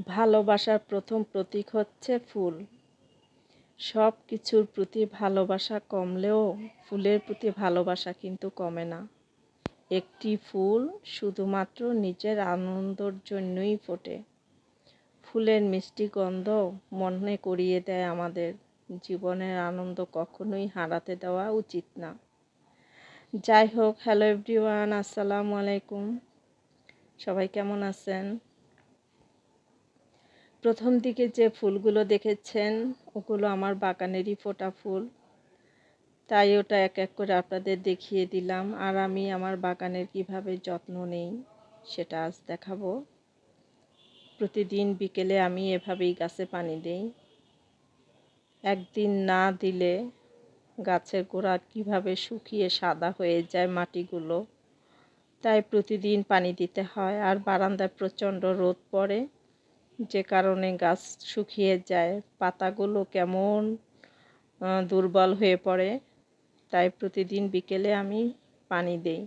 ভালোবাসার প্রথম প্রতীক হচ্ছে ফুল। সব কিছুর প্রতি ভালোবাসা কমলেও ফুলের প্রতি ভালোবাসা কিন্তু কমে না। একটি ফুল শুধুমাত্র নিজের আনন্দের জন্যই ফোটে। ফুলের মিষ্টি গন্ধ মনে করিয়ে দেয় আমাদের জীবনের আনন্দ কখনোই হারাতে দেওয়া উচিত না। যাই হোক, হ্যালো এভরিওয়ান, আসসালামু আলাইকুম। সবাই কেমন আছেন? প্রথম দিকে যে ফুলগুলো দেখেছেন ওগুলো আমার বাগানেরই ফোটা ফুল, তাই ওটা এক এক করে আপনাদের দেখিয়ে দিলাম। আর আমি আমার বাগানের কিভাবে যত্ন নেই সেটা আজ দেখাবো। প্রতিদিন বিকেলে আমি এভাবেই গাছে পানি দিই। একদিন না দিলে গাছের গোড়া কিভাবে শুকিয়ে সাদা হয়ে যায় মাটিগুলো, তাই প্রতিদিন পানি দিতে হয়। আর বারান্দায় প্রচণ্ড রোদ পড়ে, যে কারণে গাছ শুকিয়ে যায়, পাতাগুলো কেমন দুর্বল হয়ে পড়ে, তাই প্রতিদিন বিকেলে আমি পানি দেই।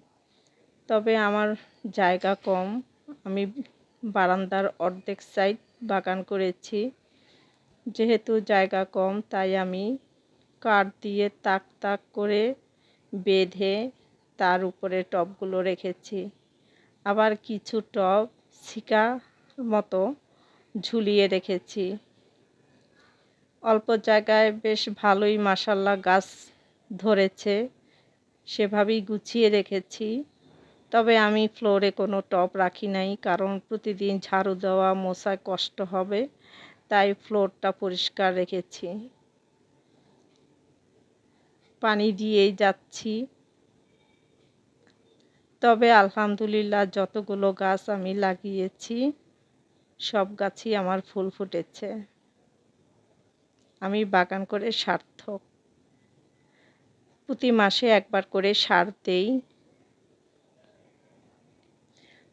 তবে আমার জায়গা কম, আমি বারান্দার অর্ধেক সাইড বাগান করেছি। যেহেতু জায়গা কম তাই আমি কাঠ দিয়ে তাক তাক করে বেঁধে তার উপরে টবগুলো রেখেছি। আবার কিছু টব ছিকা মতো ঝুলিয়ে রেখেছি। অল্প জায়গায় বেশ ভালোই মাশাআল্লাহ গাছ ধরেছে, সেভাবেই গুছিয়ে রেখেছি। তবে আমি ফ্লোরে কোনো টব রাখি নাই, কারণ প্রতিদিন ঝাড়ু দেওয়া মোছায় কষ্ট হবে, তাই ফ্লোরটা পরিষ্কার রেখেছি। পানি দিয়েই যাচ্ছি। তবে আলহামদুলিল্লাহ যতগুলো গাছ আমি লাগিয়েছি সব গাছই আমার ফুল ফুটেছে। আমি বাগান করে সার্থক। প্রতি মাসে একবার করে সার দেই।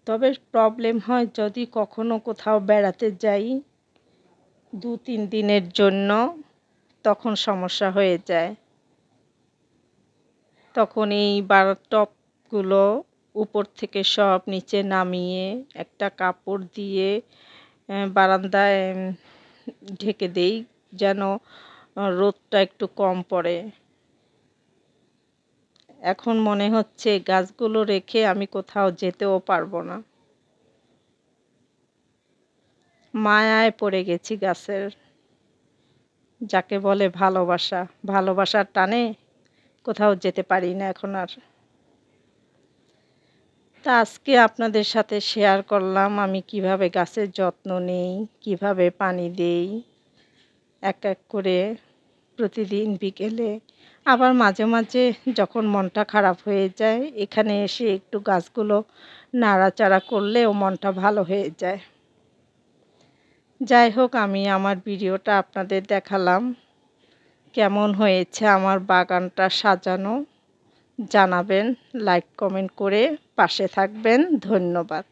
তবে প্রবলেম হয় যদি কখনো কোথাও বেড়াতে যাই 2-3 দিনের জন্য, তখন সমস্যা হয়ে যায়। তখন এই টবগুলো উপর থেকে সব নিচে নামিয়ে একটা কাপড় দিয়ে বারান্দায় ঢেকে দেই, যেন রোদটা একটু কম পড়ে। এখন মনে হচ্ছে গাছগুলো রেখে আমি কোথাও যেতেও পারবো না। মায়ায় পড়ে গেছি গাছের, যাকে বলে ভালোবাসা। ভালোবাসার টানে কোথাও যেতে পারি না এখন আর। তা আজকে আপনাদের সাথে শেয়ার করলাম আমি কিভাবে গাছের যত্ন নেই, কিভাবে পানি দেই এক এক করে প্রতিদিন বিকেলে। আবার মাঝে মাঝে যখন মনটা খারাপ হয়ে যায় এখানে এসে একটু গাছগুলো নাড়াচাড়া করলেও মনটা ভালো হয়ে যায়। যাই হোক, আমি আমার ভিডিওটা আপনাদের দেখালাম। কেমন হয়েছে আমার বাগানটা সাজানো জানাবেন, লাইক কমেন্ট করে পাশে থাকবেন। ধন্যবাদ।